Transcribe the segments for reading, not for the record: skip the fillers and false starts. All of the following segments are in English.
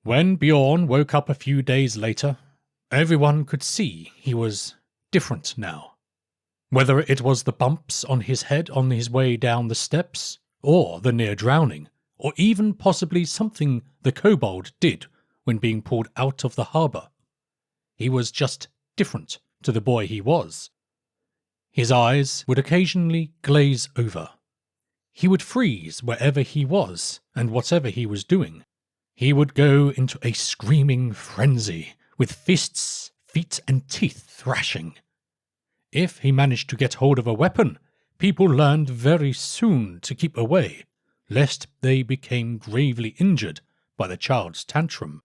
When Bjorn woke up a few days later, everyone could see he was different now. Whether it was the bumps on his head on his way down the steps, or the near drowning, or even possibly something the kobold did when being pulled out of the harbour. He was just different to the boy he was. His eyes would occasionally glaze over. He would freeze wherever he was and whatever he was doing. He would go into a screaming frenzy, with fists, feet and teeth thrashing. If he managed to get hold of a weapon, people learned very soon to keep away, lest they became gravely injured by the child's tantrum.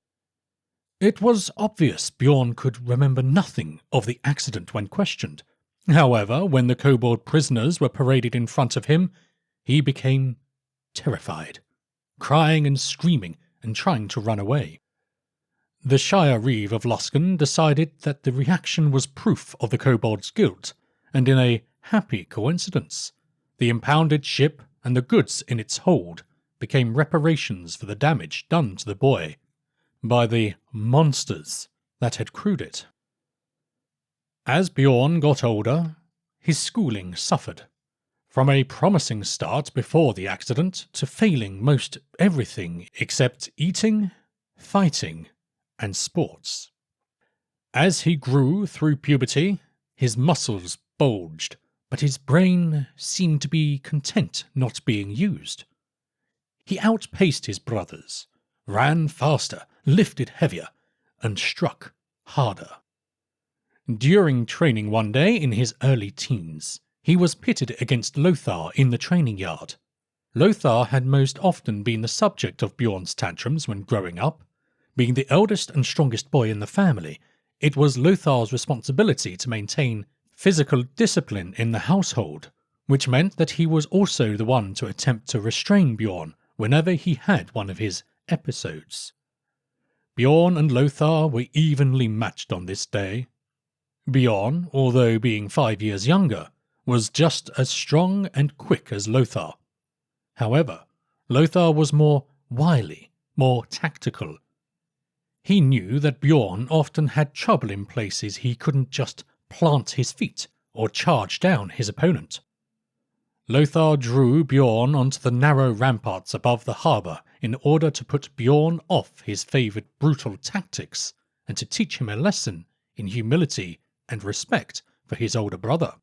It was obvious Bjorn could remember nothing of the accident when questioned. However, when the kobold prisoners were paraded in front of him, he became terrified, crying and screaming and trying to run away. The Shire Reeve of Losken decided that the reaction was proof of the kobold's guilt, and in a happy coincidence, the impounded ship and the goods in its hold became reparations for the damage done to the boy by the monsters that had crewed it. As Bjorn got older, his schooling suffered. From a promising start before the accident to failing most everything except eating, fighting, and sports. As he grew through puberty, his muscles bulged, but his brain seemed to be content not being used. He outpaced his brothers, ran faster, lifted heavier, and struck harder. During training one day in his early teens, he was pitted against Lothar in the training yard. Lothar had most often been the subject of Bjorn's tantrums when growing up. Being the eldest and strongest boy in the family, it was Lothar's responsibility to maintain physical discipline in the household, which meant that he was also the one to attempt to restrain Bjorn whenever he had one of his episodes. Bjorn and Lothar were evenly matched on this day. Bjorn, although being 5 years younger, was just as strong and quick as Lothar. However, Lothar was more wily, more tactical. He knew that Bjorn often had trouble in places he couldn't just plant his feet or charge down his opponent. Lothar drew Bjorn onto the narrow ramparts above the harbour in order to put Bjorn off his favoured brutal tactics and to teach him a lesson in humility and respect for his older brother.